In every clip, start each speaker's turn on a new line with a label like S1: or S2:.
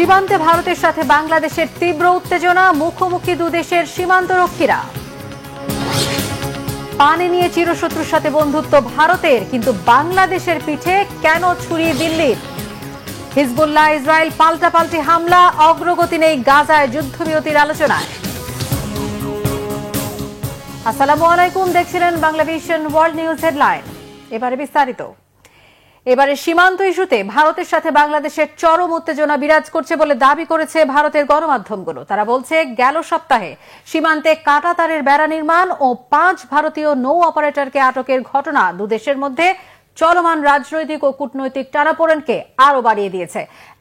S1: সীমান্তে ভারতের সাথে বাংলাদেশের তীব্র উত্তেজনা, মুখোমুখি দুদেশের সীমান্তরক্ষীরা। পানি নিয়ে চিরশত্রুর সাথে বন্ধুত্ব ভারতের, কিন্তু বাংলাদেশের পিঠে কেন ছুরি দিল্লির? হিজবুল্লাহ ইসরায়েল পাল্টাপাল্টি হামলা, অগ্রগতি নেই গাজায় যুদ্ধবিরতির আলোচনায়। আসসালামু আলাইকুম, দেখছিলেন বাংলাভিশন ওয়ার্ল্ড নিউজ হেডলাইন। এবারে বিস্তারিত। এবারে সীমান্ত ইস্যুতে ভারতের সাথে বাংলাদেশের চরম উত্তেজনা বিরাজ করছে বলে দাবি করেছে ভারতের গণমাধ্যমগুলো। তারা বলছে, গেল সপ্তাহে সীমান্তে কাঁটাতারের বেড়া নির্মাণ ও 5 ভারতীয় নৌ অপারেটরকে আটকের ঘটনা দুদেশের মধ্যে চলমান রাজনৈতিক ও কূটনৈতিক টানাপোড়েনকে আরও বাড়িয়ে দিয়েছে।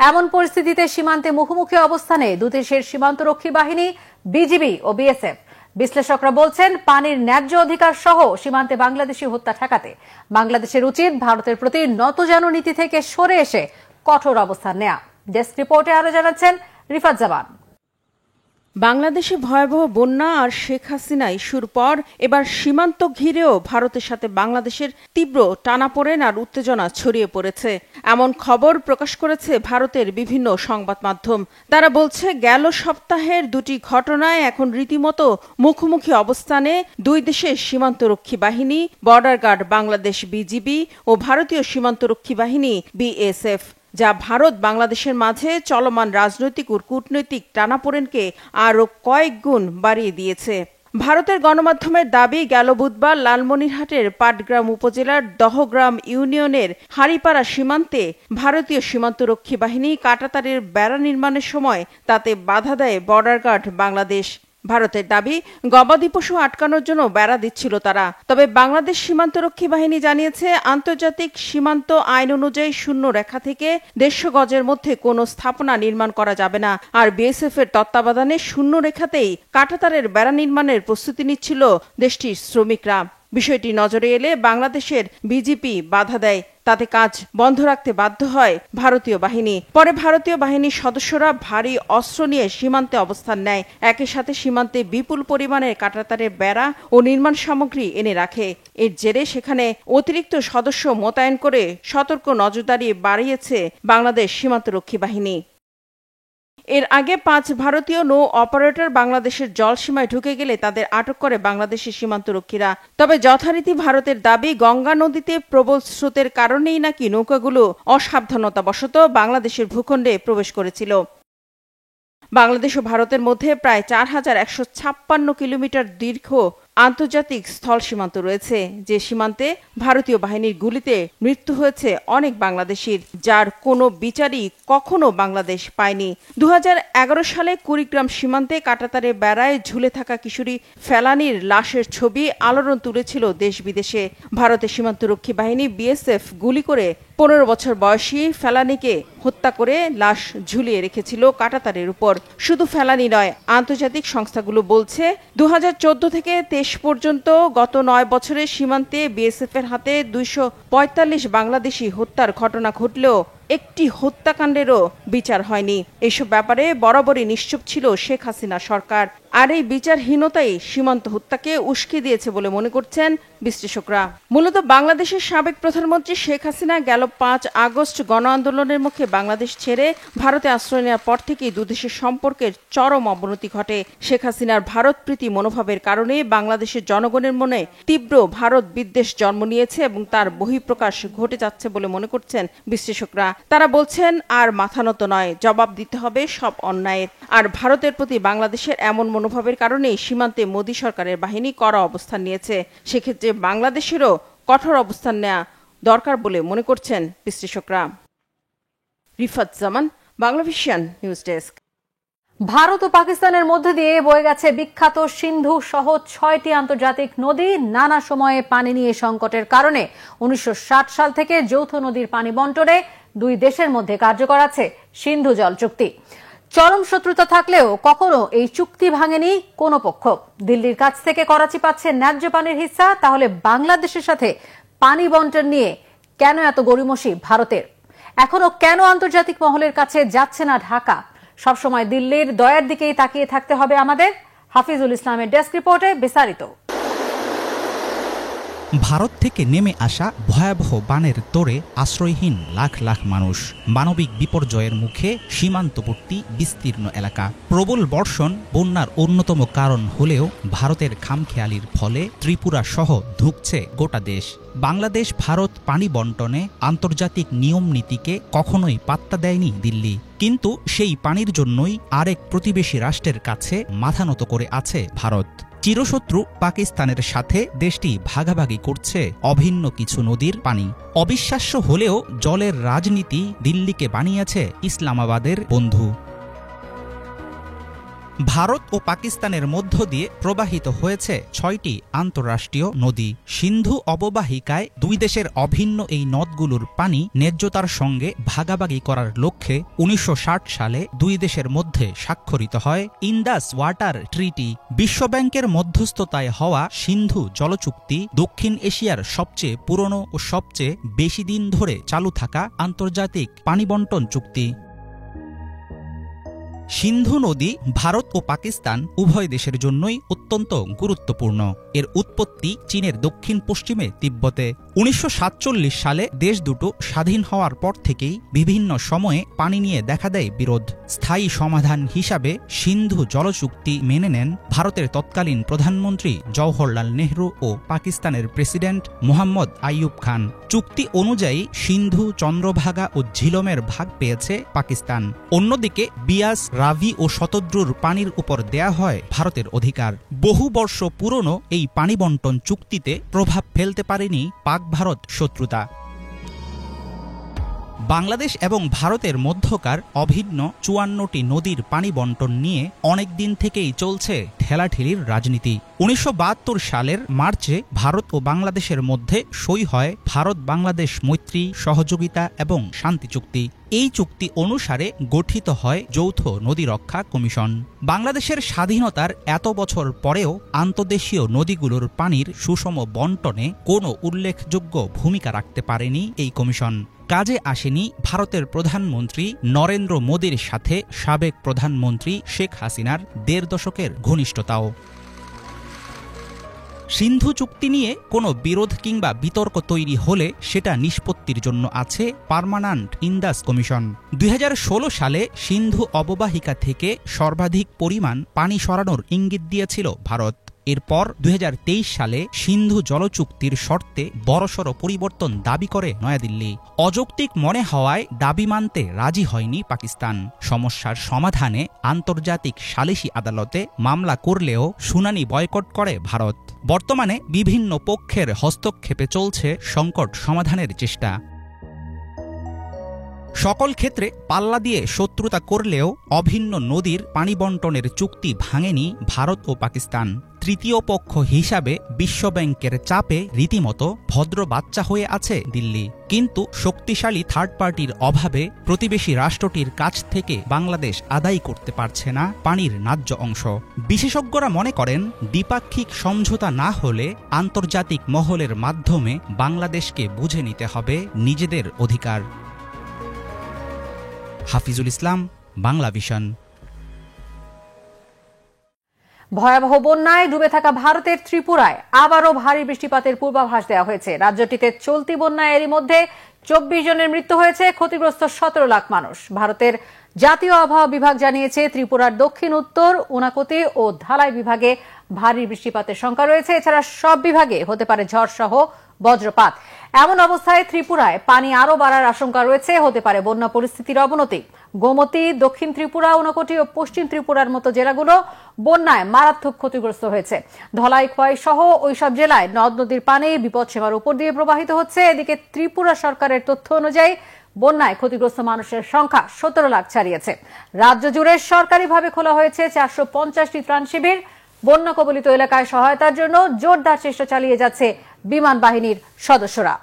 S1: এমন পরিস্থিতিতে সীমান্তে মুখোমুখি অবস্থানে দুদেশের সীমান্তরক্ষী বাহিনী, বিজিবি ও বিএসএফ। বিশ্লেষকরা বলছেন, পানির ন্যায্য অধিকার সহ সীমান্তে বাংলাদেশি হত্যা ঠেকাতে বাংলাদেশের উচিত ভারতের প্রতি নতজানু নীতি থেকে সরে এসে কঠোর অবস্থান নেওয়া। ডেস্ক রিপোর্টে আরো জানাচ্ছেন রিফাত জামান।
S2: বাংলাদেশে ভয়াবহ বন্যা আর শেখ হাসিনা ইস্যুর পর এবার সীমান্ত ঘিরেও ভারতের সাথে বাংলাদেশের তীব্র টানাপোড়েন আর উত্তেজনা ছড়িয়ে পড়েছে, এমন খবর প্রকাশ করেছে ভারতের বিভিন্ন সংবাদ মাধ্যম। তারা বলছে, গেল সপ্তাহের দুটি ঘটনায় এখন রীতিমতো মুখোমুখি অবস্থানে দুই দেশের সীমান্তরক্ষী বাহিনী, বর্ডার গার্ড বাংলাদেশ বিজিবি ও ভারতীয় সীমান্তরক্ষী বাহিনী বিএসএফ, যা ভারত বাংলাদেশের মাঝে চলমান রাজনৈতিক ও কূটনৈতিক টানাপোড়েনকে আরও কয়েক গুণ বাড়িয়ে দিয়েছে। ভারতের গণমাধ্যমের দাবি, গেল বুধবার লালমনিরহাটের পাটগ্রাম উপজেলার দহগ্রাম ইউনিয়নের হাড়িপাড়া সীমান্তে ভারতীয় সীমান্তরক্ষী বাহিনী কাঁটাতারের বেড়া নির্মাণের সময় তাতে বাধা দেয় বর্ডার গার্ড বাংলাদেশ। ভারতের দাবি, গবাদি পশু আটকানোর জন্য বেড়া দিচ্ছিল তারা। তবে বাংলাদেশ সীমান্তরক্ষী বাহিনী জানিয়েছে, আন্তর্জাতিক সীমান্ত আইন অনুযায়ী শূন্য রেখা থেকে 150 গজের মধ্যে কোনো স্থাপনা নির্মাণ করা যাবে না। আর বিএসএফ এর তত্ত্বাবধানে শূন্য রেখাতেই কাঁটাতারের বেড়া নির্মাণের প্রস্তুতি নিচ্ছিল দেশটির শ্রমিকরা। বিষয়টি নজরে এলে বাংলাদেশের বিজিপি বাধা দেয়, তাতে কাজ বন্ধ রাখতে বাধ্য হয় ভারতীয় বাহিনী। পরে ভারতীয় বাহিনীর সদস্যরা ভারী অস্ত্র নিয়ে সীমান্তে অবস্থান নেয়, একই সাথে সীমান্তে বিপুল পরিমাণের কাঁটাতারের বেড়া ও নির্মাণ সামগ্রী এনে রাখে। এর জেরে সেখানে অতিরিক্ত সদস্য মোতায়েন করে সতর্ক নজরদারি বাড়িয়েছে বাংলাদেশ সীমান্তরক্ষী বাহিনী। এর আগে 5 ভারতীয় নৌ অপারেটর বাংলাদেশের জলসীমায় ঢুকে গেলে তাদের আটক করে বাংলাদেশের সীমান্তরক্ষীরা। তবে যথারীতি ভারতের দাবি, গঙ্গা নদীতে প্রবল স্রোতের কারণেই নাকি নৌকাগুলো অসাবধানতাবশত বাংলাদেশের ভূখণ্ডে প্রবেশ করেছিল। বাংলাদেশ ও ভারতের মধ্যে প্রায় 4156 কিলোমিটার দীর্ঘ আন্তর্জাতিক স্থল সীমান্ত রয়েছে, যে সীমান্তে ভারতীয় বাহিনীর গুলিতে মৃত্যু হয়েছে অনেক বাংলাদেশির, যার কোনো বিচারই কখনো বাংলাদেশ পায়নি। 2011 সালে কুড়িগ্রাম সীমান্তে কাঁটাতারে বেড়ায় ঝুলে থাকা কিশোরী ফেলানীর লাশের ছবি আলোড়ন তুলেছিল দেশ বিদেশে। ভারতের সীমান্তরক্ষী বাহিনী বিএসএফ গুলি করে 15 বছর বয়সী ফেলানীকে হত্যা করে লাশ ঝুলিয়ে রেখেছিল কাঁটাতারের উপর। শুধু ফেলানী নয়, আন্তর্জাতিক সংস্থাগুলো বলছে 2014 থেকে 23 পর্যন্ত গত 9 বছরে সীমান্তে বিএসএফ এর হাতে 245 বাংলাদেশি হত্যার ঘটনা ঘটলেও একটি হত্যাকাণ্ডেরও বিচার হয়নি। এসব ব্যাপারে বরাবরই নিশ্চুপ ছিল শেখ হাসিনা সরকার, আর এই বিচারহীনতাই সীমান্ত হত্যাকে উস্কে দিয়েছে বলে মনে করছেন বিশ্লেষকরা। মূলত বাংলাদেশের সাবেক প্রধানমন্ত্রী শেখ হাসিনা গেল 5 আগস্ট গণ আন্দোলনের মুখে বাংলাদেশ ছেড়ে ভারতে আশ্রয় নেওয়ার পর থেকেই দুদেশের সম্পর্কের চরম অবনতি ঘটে। শেখ হাসিনার ভারতপ্রীতি মনোভাবের কারণে বাংলাদেশের জনগণের মনে তীব্র ভারত বিদ্বেষ জন্ম নিয়েছে এবং তার বহিঃপ্রকাশ ঘটে যাচ্ছে বলে মনে করছেন বিশ্লেষকরা। তারা বলছেন, আর মাথা নত নয়, জবাব দিতে হবে সব অন্যায়ের। আর ভারতের প্রতি বাংলাদেশের এমন মনোভাবের কারণেই সীমান্তে মোদী সরকারের বাহিনী কড়া অবস্থান নিয়েছে। সেক্ষেত্রে বাংলাদেশেরও কঠোর অবস্থান নেওয়া দরকার বলে মনে করছেন বিশ্লেষকরা। রিফাত জামান, বাংলাভিশন নিউজ ডেস্ক।
S1: ভারত ও পাকিস্তানের মধ্যে দিয়ে বয়ে গেছে বিখ্যাত সিন্ধু সহ 6টি আন্তর্জাতিক নদী। নানা সময়ে পানি নিয়ে সংকটের কারণে 1960 সাল থেকে যৌথ নদীর পানি বন্টনে দুই দেশের মধ্যে কার্যকর আছে সিন্ধু জল চুক্তি। চরম শত্রুতা থাকলেও কখনো এই চুক্তি ভাঙেনি কোনো পক্ষ। দিল্লির কাছ থেকে করাচি পাচ্ছে ন্যায্য পানির হিস্সা, তাহলে বাংলাদেশের সাথে পানি বন্টন নিয়ে কেন এত গড়িমসি ভারতের? এখনো কেন আন্তর্জাতিক মহলের কাছে যাচ্ছে না ঢাকা? সবসময় দিল্লির দয়ার দিকেই তাকিয়ে থাকতে হবে আমাদের? হাফিজুল ইসলামের ডেস্ক রিপোর্টে বিস্তারিত।
S3: ভারত থেকে নেমে আসা ভয়াবহ বানের তোড়ে আশ্রয়হীন লাখ লাখ মানুষ, মানবিক বিপর্যয়ের মুখে সীমান্তবর্তী বিস্তীর্ণ এলাকা। প্রবল বর্ষণ বন্যার অন্যতম কারণ হলেও ভারতের খামখেয়ালির ফলে ত্রিপুরা সহ ধুঁকছে গোটা দেশ। বাংলাদেশ ভারত পানি বন্টনে আন্তর্জাতিক নিয়ম নীতিকে কখনোই পাত্তা দেয়নি দিল্লি, কিন্তু সেই পানির জন্যই আরেক প্রতিবেশী রাষ্ট্রের কাছে মাথা নত করে আছে ভারত। চিরশত্রু পাকিস্তানের সাথে দেশটি ভাগাভাগি করছে অভিন্ন কিছু নদীর পানি। অবিশ্বাস্য হলেও জলের রাজনীতি দিল্লিকে বানিয়েছে ইসলামাবাদের বন্ধু। ভারত ও পাকিস্তানের মধ্য দিয়ে প্রবাহিত হয়েছে 6টি আন্তঃরাষ্ট্রীয় নদী। সিন্ধু অববাহিকায় দুই দেশের অভিন্ন এই নদগুলোর পানি ন্যায্যতার সঙ্গে ভাগাভাগি করার লক্ষ্যে 1960 সালে দুই দেশের মধ্যে স্বাক্ষরিত হয় ইন্দাস ওয়াটার ট্রিটি। বিশ্বব্যাংকের মধ্যস্থতায় হওয়া সিন্ধু জলচুক্তি দক্ষিণ এশিয়ার সবচেয়ে পুরনো ও সবচেয়ে বেশি দিন ধরে চালু থাকা আন্তর্জাতিক পানি বন্টন চুক্তি। সিন্ধু নদী ভারত ও পাকিস্তান উভয় দেশের জন্যই অত্যন্ত গুরুত্বপূর্ণ। এর উৎপত্তি চীনের দক্ষিণ পশ্চিমে তিব্বতে। 1947 সালে দেশ দুটো স্বাধীন হওয়ার পর থেকেই বিভিন্ন সময়ে পানি নিয়ে দেখা দেয় বিরোধ। স্থায়ী সমাধান হিসাবে সিন্ধু জলচুক্তি মেনে নেন ভারতের তৎকালীন প্রধানমন্ত্রী জওহরলাল নেহরু ও পাকিস্তানের প্রেসিডেন্ট মোহাম্মদ আইয়ুব খান। চুক্তি অনুযায়ী সিন্ধু, চন্দ্রভাগা ও ঝিলমের ভাগ পেয়েছে পাকিস্তান। অন্যদিকে বিয়াস, রাভি ও শতদ্রুর পানির উপর দেয়া হয় ভারতের অধিকার। বহু বর্ষ পুরনো এই পানি বন্টন চুক্তিতে প্রভাব ফেলতে পারেনি পাক ভারত শত্রুতা। বাংলাদেশ এবং ভারতের মধ্যকার অভিন্ন 54টি নদীর পানি বন্টন নিয়ে অনেক দিন থেকেই চলছে ঠেলাঠেলির রাজনীতি। 1972 সালের মার্চে ভারত ও বাংলাদেশের মধ্যে সই হয় ভারত বাংলাদেশ মৈত্রী, সহযোগিতা এবং শান্তি চুক্তি। এই চুক্তি অনুসারে গঠিত হয় যৌথ নদী রক্ষা কমিশন। বাংলাদেশের স্বাধীনতার এত বছর পরেও আন্তর্দেশীয় নদীগুলোর পানির সুষম বন্টনে কোনো উল্লেখযোগ্য ভূমিকা রাখতে পারেনি এই কমিশন। কাজে আসেনি ভারতের প্রধানমন্ত্রী নরেন্দ্র মোদীর সাথে সাবেক প্রধানমন্ত্রী শেখ হাসিনার 1.5 দশকের ঘনিষ্ঠতাও। সিন্ধু চুক্তি নিয়ে কোনো বিরোধ কিংবা বিতর্ক তৈরি হলে সেটা নিষ্পত্তির জন্য আছে পার্মানেন্ট ইন্দাস কমিশন। 2016 সালে সিন্ধু অববাহিকা থেকে সর্বাধিক পরিমাণ পানি সরানোর ইঙ্গিত দিয়েছিল ভারত। এরপর 2023 সালে সিন্ধু জলচুক্তির শর্তে বড়সড় পরিবর্তন দাবি করে নয়াদিল্লি। অযৌক্তিক মনে হওয়ায় দাবি মানতে রাজি হয়নি পাকিস্তান। সমস্যার সমাধানে আন্তর্জাতিক সালিসি আদালতে মামলা করলেও শুনানি বয়কট করে ভারত। বর্তমানে বিভিন্ন পক্ষের হস্তক্ষেপে চলছে সংকট সমাধানের চেষ্টা। সকল ক্ষেত্রে পাল্লা দিয়ে শত্রুতা করলেও অভিন্ন নদীর পানি বন্টনের চুক্তি ভাঙেনি ভারত ও পাকিস্তান। তৃতীয় পক্ষ হিসাবে বিশ্বব্যাংকের চাপে রীতিমতো ভদ্র বাচ্চা হয়ে আছে দিল্লি। কিন্তু শক্তিশালী থার্ড পার্টির অভাবে প্রতিবেশী রাষ্ট্রটির কাছ থেকে বাংলাদেশ আদায় করতে পারছে না পানির ন্যায্য অংশ। বিশেষজ্ঞরা মনে করেন দ্বিপাক্ষিক সমঝোতা না হলে আন্তর্জাতিক মহলের মাধ্যমে বাংলাদেশকে বুঝে নিতে হবে নিজেদের অধিকার। হাফিজুল ইসলাম, বাংলা ভিশন।
S1: ভয়াবহ বন্যায় ডুবে থাকা ভারতের ত্রিপুরায় আবারও ভারী বৃষ্টিপাতের পূর্বাভাস দেওয়া হয়েছে। রাজ্যটিতে চলতি বন্যায় এরই মধ্যে 24 জনের মৃত্যু হয়েছে, ক্ষতিগ্রস্ত 17 লাখ মানুষ। ভারতের জাতীয় আবহাওয়া বিভাগ জানিয়েছে ত্রিপুরার দক্ষিণ, উত্তর, উনাকোটি ও ধালাই বিভাগে ভারী বৃষ্টিপাতের শঙ্কা রয়েছে। এছাড়া সব বিভাগে হতে পারে ঝড় সহ বজ্রপাত। এমন অবস্থায় ত্রিপুরায় পানি আরও বাড়ার আশঙ্কা রয়েছে, হতে পারে বন্যা পরিস্থিতির অবনতি। গোমতী, দক্ষিণ ত্রিপুরা, উনকোটি ও পশ্চিম ত্রিপুরার মতো জেলাগুলো বন্যায় মারাত্মক ক্ষতিগ্রস্ত হয়েছে। ধলাই, খোয়াই সহ ওইসব জেলায় নদ নদীর পানি বিপদসীমার উপর দিয়ে প্রবাহিত হচ্ছে। এদিকে ত্রিপুরা সরকারের তথ্য অনুযায়ী বন্যায় ক্ষতিগ্রস্ত মানুষের সংখ্যা 17 লাখ ছাড়িয়েছে। রাজ্য জুড়ে সরকারিভাবে খোলা হয়েছে 450টি ত্রাণ শিবির। বন্যা কবলিত এলাকায় সহায়তার জন্য জোরদার চেষ্টা চালিয়ে যাচ্ছে বিমান বাহিনীর সদস্যরা।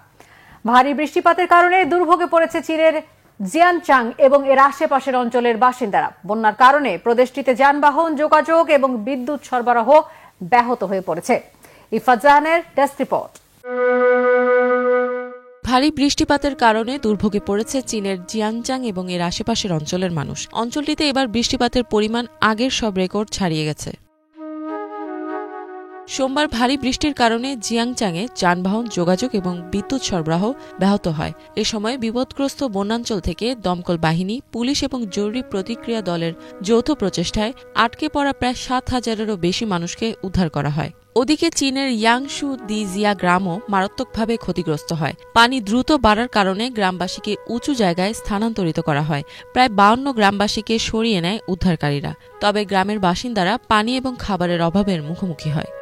S1: ভারী বৃষ্টিপাতের কারণে দুর্ভোগে পড়েছে চীনের জিয়ানচাং এবং এর আশেপাশের অঞ্চলের বাসিন্দারা। বন্যার কারণে প্রদেশটিতে যানবাহন, যোগাযোগ এবং বিদ্যুৎ সরবরাহ ব্যাহত হয়ে পড়েছে। ইফাত জাহানের ডেস্ক রিপোর্ট।
S4: ভারী বৃষ্টিপাতের কারণে দুর্ভোগে পড়েছে চীনের জিয়ানচাং এবং এর আশেপাশের অঞ্চলের মানুষ। অঞ্চলটিতে এবার বৃষ্টিপাতের পরিমাণ আগের সব রেকর্ড ছাড়িয়ে গেছে। সোমবার ভারী বৃষ্টির কারণে জিয়াংচাংয়ে যানবাহন, যোগাযোগ এবং বিদ্যুৎ সরবরাহ ব্যাহত হয়। এ সময় বিপদগ্রস্ত বনাঞ্চল থেকে দমকল বাহিনী, পুলিশ এবং জরুরি প্রতিক্রিয়া দলের যৌথ প্রচেষ্টায় আটকে পড়া প্রায় ৭,০০০-এরও বেশি মানুষকে উদ্ধার করা হয়। ওদিকে চীনের ইয়াংশু দি জিয়া গ্রামও মারাত্মকভাবে ক্ষতিগ্রস্ত হয়। পানি দ্রুত বাড়ার কারণে গ্রামবাসীকে উঁচু জায়গায় স্থানান্তরিত করা হয়। প্রায় ৫২ গ্রামবাসীকে সরিয়ে নেয় উদ্ধারকারীরা। তবে গ্রামের বাসিন্দারা পানি এবং খাবারের অভাবের মুখোমুখি হয়।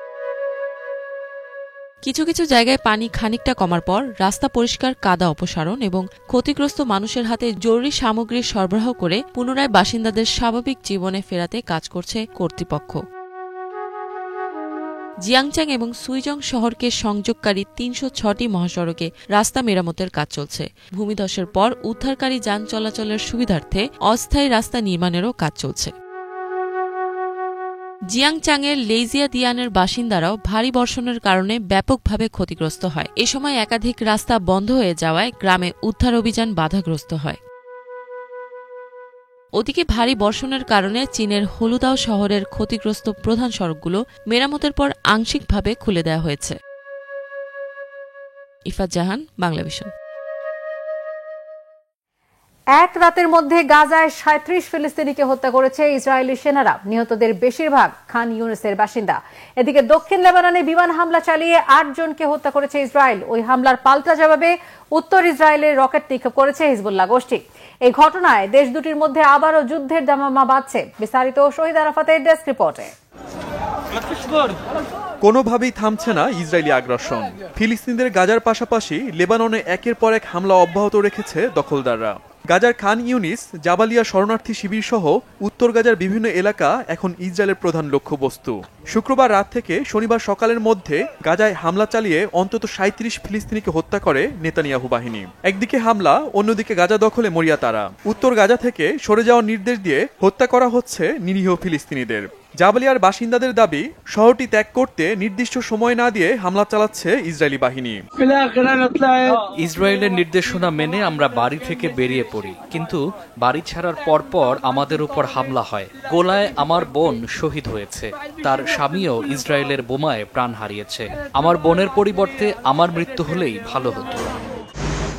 S4: কিছু কিছু জায়গায় পানি খানিকটা কমার পর রাস্তা পরিষ্কার, কাদা অপসারণ এবং ক্ষতিগ্রস্ত মানুষের হাতে জরুরি সামগ্রী সরবরাহ করে পুনরায় বাসিন্দাদের স্বাভাবিক জীবনে ফেরাতে কাজ করছে কর্তৃপক্ষ। জিয়াংচাং এবং সুইজং শহরকে সংযোগকারী ৩০৬টি মহাসড়কে রাস্তা মেরামতের কাজ চলছে। ভূমিধসের পর উদ্ধারকারী যান চলাচলের সুবিধার্থে অস্থায়ী রাস্তা নির্মাণেরও কাজ চলছে। জিয়াংচাংয়ের লেইজিয়াদিয়ানের বাসিন্দারাও ভারী বর্ষণের কারণে ব্যাপকভাবে ক্ষতিগ্রস্ত হয়। এ সময় একাধিক রাস্তা বন্ধ হয়ে যাওয়ায় গ্রামে উদ্ধার অভিযান বাধাগ্রস্ত হয়। ওদিকে ভারী বর্ষণের কারণে চীনের হলুদাও শহরের ক্ষতিগ্রস্ত প্রধান সড়কগুলো মেরামতের পর আংশিকভাবে খুলে দেওয়া হয়েছে। ইফাত জাহান, বাংলাভিশন।
S1: এক রাতের মধ্যে গাজায় ৩৭ ফিলিস্তিনিকে হত্যা করেছে ইসরায়েলি সেনারা। নিহতদের বেশিরভাগ খান ইউনিসের বাসিন্দা। এদিকে দক্ষিণ লেবাননে বিমান হামলা চালিয়ে ৮ জনকে হত্যা করেছে ইসরায়েল। ওই হামলার পাল্টা জবাবে উত্তর ইসরায়েলের রকেট নিক্ষেপ করেছে হিজবুল্লাহ গোষ্ঠী। এই ঘটনায় দেশ দুটির মধ্যে আবারও যুদ্ধের দামামা বাজছে। বিস্তারিত শহীদ আরাফাতের ডেস্ক রিপোর্টে।
S5: কোনোভাবেই থামছে না ইসরায়েলি আগ্রাসন। ফিলিস্তিনিদের গাজার পাশাপাশি লেবাননে একের পর এক হামলা অব্যাহত রেখেছে দখলদাররা। গাজার খান ইউনিস, জাবালিয়া শরণার্থী শিবির সহ উত্তর গাজার বিভিন্ন এলাকা এখন ইসরায়েলের প্রধান লক্ষ্যবস্তু। শুক্রবার রাত থেকে শনিবার সকালের মধ্যে গাজায় হামলা চালিয়ে অন্তত ৩৭ ফিলিস্তিনিকে হত্যা করে নেতানিয়াহু বাহিনী। একদিকে হামলা, অন্যদিকে গাজা দখলে মরিয়া তারা। উত্তর গাজা থেকে সরে যাওয়ার নির্দেশ দিয়ে হত্যা করা হচ্ছে নিরীহ ফিলিস্তিনিদের। জাবালিয়ার বাসিন্দাদের দাবি, শহরটি ত্যাগ করতে নির্দিষ্ট সময় না দিয়ে হামলা চালাচ্ছে ইসরায়েলি বাহিনী।
S6: ইসরায়েলের নির্দেশনা মেনে আমরা বাড়ি থেকে বেরিয়ে পড়ি, কিন্তু বাড়ি ছাড়ার পরপর আমাদের উপর হামলা হয়। গোলায় আমার বোন শহীদ হয়েছে, তার স্বামীও ইসরায়েলের বোমায় প্রাণ হারিয়েছে। আমার বোনের পরিবর্তে আমার মৃত্যু হলেই ভালো হতো।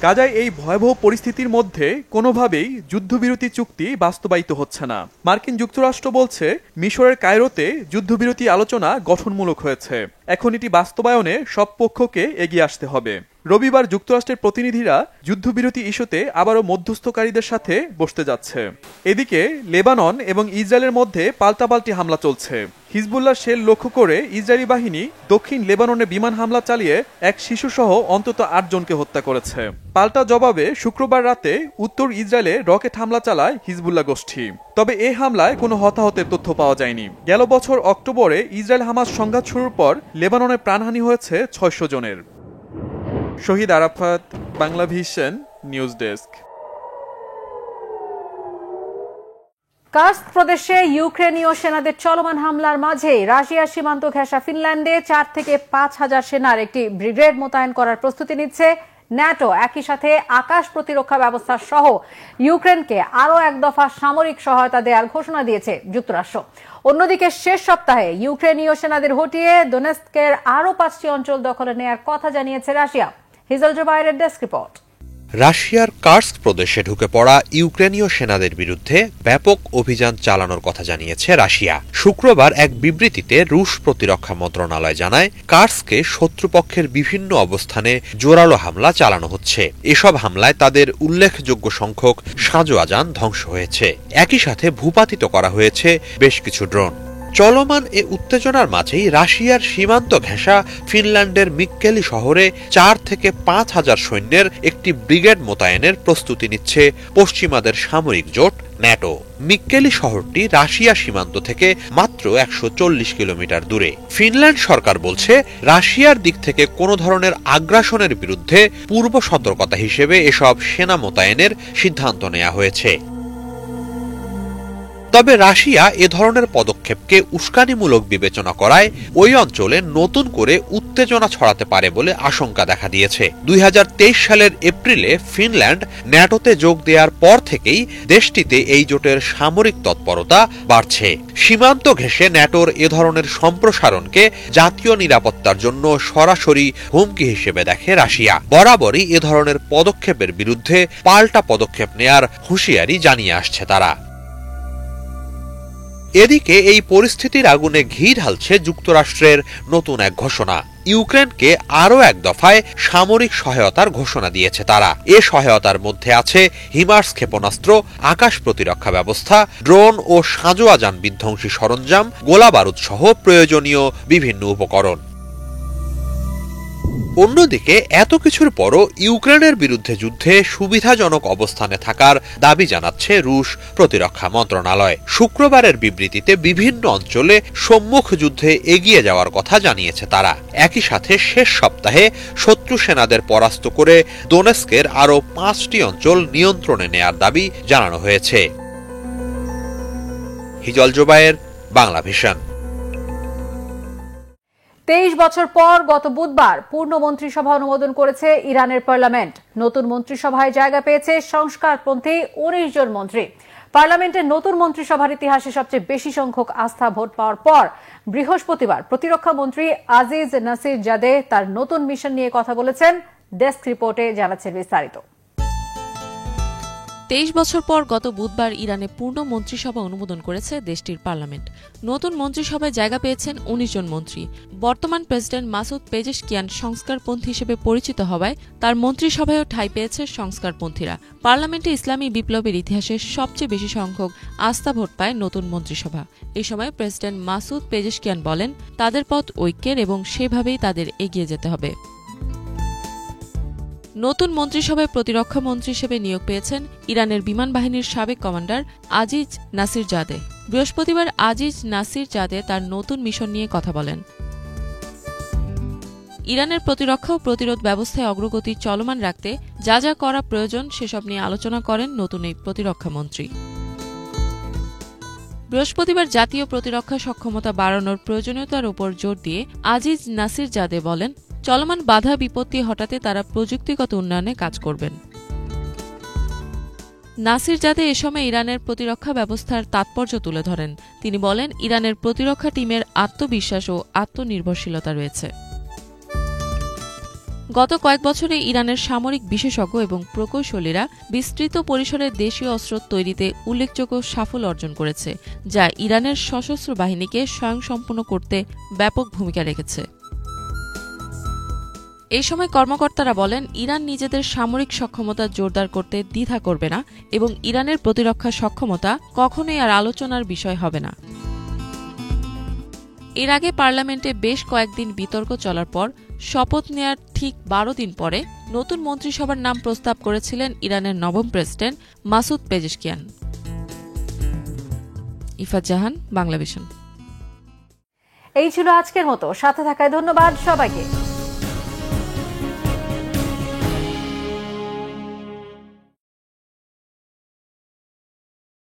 S5: গাজায় এই ভয়াবহ পরিস্থিতির মধ্যে কোনোভাবেই যুদ্ধবিরতি চুক্তি বাস্তবায়িত হচ্ছে না। মার্কিন যুক্তরাষ্ট্র বলছে মিশরের কায়রোতে যুদ্ধবিরতি আলোচনা গঠনমূলক হয়েছে। এখন এটি বাস্তবায়নে সব পক্ষকে এগিয়ে আসতে হবে। রবিবার যুক্তরাষ্ট্রের প্রতিনিধিরা যুদ্ধবিরতি ইস্যুতে আবারও মধ্যস্থকারীদের সাথে বসতে যাচ্ছে। এদিকে লেবানন এবং ইসরায়েলের মধ্যে পাল্টাপাল্টি হামলা চলছে। হিজবুল্লাহ শেল লক্ষ্য করে ইসরায়েলি বাহিনী দক্ষিণ লেবাননে বিমান হামলা চালিয়ে এক শিশুসহ অন্তত ৮ জনকে হত্যা করেছে। পাল্টা জবাবে শুক্রবার রাতে উত্তর ইসরায়েলে রকেট হামলা চালায় হিজবুল্লাহ গোষ্ঠী। তবে এই হামলায় কোনো হতাহতের তথ্য পাওয়া যায়নি। গেল বছর অক্টোবরে ইসরায়েল হামাস সংঘাত শুরুর পর লেবাননে প্রাণহানি হয়েছে ৬০০ জনের। শহীদ আরাফাত, বাংলাভিশন নিউজ ডেস্ক।
S1: কার্স্ক প্রদেশে ইউক্রেনীয় সেনাদের চলমান হামলার মাঝে রাশিয়ার সীমান্ত ঘেঁষা ফিনল্যান্ডে ৪ থেকে ৫,০০০ সেনার একটি ব্রিগেড মোতায়েন করার প্রস্তুতি নিচ্ছে ন্যাটো। একই সাথে আকাশ প্রতিরক্ষা ব্যবস্থা সহ ইউক্রেনকে আরও এক দফা সামরিক সহায়তা দেওয়ার ঘোষণা দিয়েছে যুক্তরাষ্ট্র। অন্যদিকে শেষ সপ্তাহে ইউক্রেনীয় সেনাদের হটিয়ে দোনেৎস্কের আরও ৫টি অঞ্চল দখলে নেয়ার কথা জানিয়েছে রাশিয়া। হিজল জোবাইরের ডেস্ক রিপোর্ট।
S7: রাশিয়ার কার্স্ক প্রদেশে ঢুকে পড়া ইউক্রেনীয় সেনাদের বিরুদ্ধে ব্যাপক অভিযান চালানোর কথা জানিয়েছে রাশিয়া। শুক্রবার এক বিবৃতিতে রুশ প্রতিরক্ষা মন্ত্রণালয় জানায়, কার্স্কে শত্রুপক্ষের বিভিন্ন অবস্থানে জোরালো হামলা চালানো হচ্ছে। এসব হামলায় তাদের উল্লেখযোগ্য সংখ্যক সাঁজোয়া যান ধ্বংস হয়েছে। একই সাথে ভূপাতিত করা হয়েছে বেশ কিছু ড্রোন। চলমান এ উত্তেজনার মাঝেই রাশিয়ার সীমান্ত ঘেঁষা ফিনল্যান্ডের মিক্কেলি শহরে ৪ থেকে ৫,০০০ সৈন্যের একটি ব্রিগেড মোতায়েনের প্রস্তুতি নিচ্ছে পশ্চিমাদের সামরিক জোট ন্যাটো। মিক্কেলি শহরটি রাশিয়া সীমান্ত থেকে মাত্র ১৪০ কিলোমিটার দূরে। ফিনল্যান্ড সরকার বলছে, রাশিয়ার দিক থেকে কোনো ধরনের আগ্রাসনের বিরুদ্ধে পূর্ব সতর্কতা হিসেবে এসব সেনা মোতায়েনের সিদ্ধান্ত নেওয়া হয়েছে। তবে রাশিয়া এ ধরনের পদক্ষেপকে উস্কানিমূলক বিবেচনা করায় ওই অঞ্চলে নতুন করে উত্তেজনা ছড়াতে পারে বলে আশঙ্কা দেখা দিয়েছে। 2023 সালের এপ্রিলে ফিনল্যান্ড ন্যাটোতে যোগ দেওয়ার পর থেকেই দেশটিতে এই জোটের সামরিক তৎপরতা বাড়ছে। সীমান্ত ঘেঁষে ন্যাটোর এ ধরনের সম্প্রসারণকে জাতীয় নিরাপত্তার জন্য সরাসরি হুমকি হিসেবে দেখে রাশিয়া। বরাবরই এ ধরনের পদক্ষেপের বিরুদ্ধে পাল্টা পদক্ষেপ নেয়ার হুঁশিয়ারি জানিয়ে আসছে তারা। এদিকে এই পরিস্থিতির আগুনে ঘি ঢালছে যুক্তরাষ্ট্রের নতুন এক ঘোষণা। ইউক্রেনকে আরও এক দফায় সামরিক সহায়তার ঘোষণা দিয়েছে তারা। এ সহায়তার মধ্যে আছে হিমার্স ক্ষেপণাস্ত্র, আকাশ প্রতিরক্ষা ব্যবস্থা, ড্রোন ও সাঁজোয়া যান বিধ্বংসী সরঞ্জাম, গোলাবারুদ সহ প্রয়োজনীয় বিভিন্ন উপকরণ। অন্যদিকে এত কিছুর পরও ইউক্রেনের বিরুদ্ধে যুদ্ধে সুবিধাজনক অবস্থানে থাকার দাবি জানাচ্ছে রুশ প্রতিরক্ষা মন্ত্রণালয়। শুক্রবারের বিবৃতিতে বিভিন্ন অঞ্চলে সম্মুখ যুদ্ধে এগিয়ে যাওয়ার কথা জানিয়েছে তারা। একই সাথে শেষ সপ্তাহে শত্রু সেনাদের পরাস্ত করে দোনেস্কের আরও 5টি অঞ্চল নিয়ন্ত্রণে নেয়ার দাবি জানানো হয়েছে। হিজল জোবায়ের, বাংলা ভিশন।
S1: 23 বছর পর গত বুধবার পূর্ণ মন্ত্রিসভা অনুমোদন করেছে ইরানের পার্লামেন্ট। নতুন মন্ত্রিসভায় জায়গা পেয়েছে সংস্কারপন্থী 19 জন মন্ত্রী। পার্লামেন্টের নতুন মন্ত্রিসভার ইতিহাসে সবচেয়ে বেশি সংখ্যক আস্থা ভোট পাওয়ার পর বৃহস্পতিবার প্রতিরক্ষা মন্ত্রী আজিজ নাসির জাদে তার নতুন মিশন নিয়ে কথা বলেছেন। ডেস্ক রিপোর্টে জানাচ্ছেন বিস্তারিত।
S4: 23 বছর পর গত বুধবার ইরানে পূর্ণ মন্ত্রিসভা অনুমোদন করেছে দেশটির পার্লামেন্ট। নতুন মন্ত্রিসভায় জায়গা পেয়েছেন 19 জন মন্ত্রী। বর্তমান প্রেসিডেন্ট মাসুদ পেজেশকিয়ান সংস্কারপন্থী হিসেবে পরিচিত হওয়ায় তার মন্ত্রিসভায়ও ঠাঁই পেয়েছে সংস্কারপন্থীরা। পার্লামেন্টে ইসলামী বিপ্লবের ইতিহাসে সবচেয়ে বেশি সংখ্যক আস্থা ভোট পায় নতুন মন্ত্রিসভা। এই সময় প্রেসিডেন্ট মাসুদ পেজেশকিয়ান বলেন, তাদের পথ ঐক্যের এবং সেভাবেই তাদের এগিয়ে যেতে হবে। নতুন মন্ত্রিসভায় প্রতিরক্ষা মন্ত্রী হিসেবে নিয়োগ পেয়েছেন ইরানের বিমান বাহিনীর সাবেক কমান্ডার আজিজ নাসির জাদে। বৃহস্পতিবার আজিজ নাসির জাদে তার নতুন মিশন নিয়ে কথা বলেন। ইরানের প্রতিরক্ষা ও প্রতিরোধ ব্যবস্থায় অগ্রগতি চলমান রাখতে যা যা করা প্রয়োজন সেসব নিয়ে আলোচনা করেন নতুন এই প্রতিরক্ষা মন্ত্রী। বৃহস্পতিবার জাতীয় প্রতিরক্ষা সক্ষমতা বাড়ানোর প্রয়োজনীয়তার উপর জোর দিয়ে আজিজ নাসির জাদে বলেন, চলমান বাধা বিপত্তি হটাতে তারা প্রযুক্তিগত উন্নয়নে কাজ করবেন। নাসির জাদে এ সময় ইরানের প্রতিরক্ষা ব্যবস্থার তাৎপর্য তুলে ধরেন। তিনি বলেন, ইরানের প্রতিরক্ষা টিমের আত্মবিশ্বাস ও আত্মনির্ভরশীলতা রয়েছে। গত কয়েক বছরে ইরানের সামরিক বিশেষজ্ঞ এবং প্রকৌশলীরা বিস্তৃত পরিসরে দেশীয় অস্ত্র তৈরিতে উল্লেখযোগ্য সাফল্য অর্জন করেছে, যা ইরানের সশস্ত্র বাহিনীকে স্বয়ংসম্পূর্ণ করতে ব্যাপক ভূমিকা রেখেছে। এই সময় কর্মকর্তারা বলেন, ইরান নিজেদের সামরিক সক্ষমতা জোরদার করতে দ্বিধা করবে না এবং ইরানের প্রতিরক্ষা সক্ষমতা কখনোই আর আলোচনার বিষয় হবে না। এর আগে পার্লামেন্টে বেশ কয়েকদিন বিতর্ক চলার পর শপথ নেয়ার ঠিক 12 দিন পরে নতুন মন্ত্রিসভার নাম প্রস্তাব করেছিলেন ইরানের নবম প্রেসিডেন্ট মাসুদ পেজেশকিয়ান। ইফাত জাহান, বাংলা ভিশন।
S1: এই ছিল আজকের মতো। সাথে থাকায় ধন্যবাদ সবাইকে।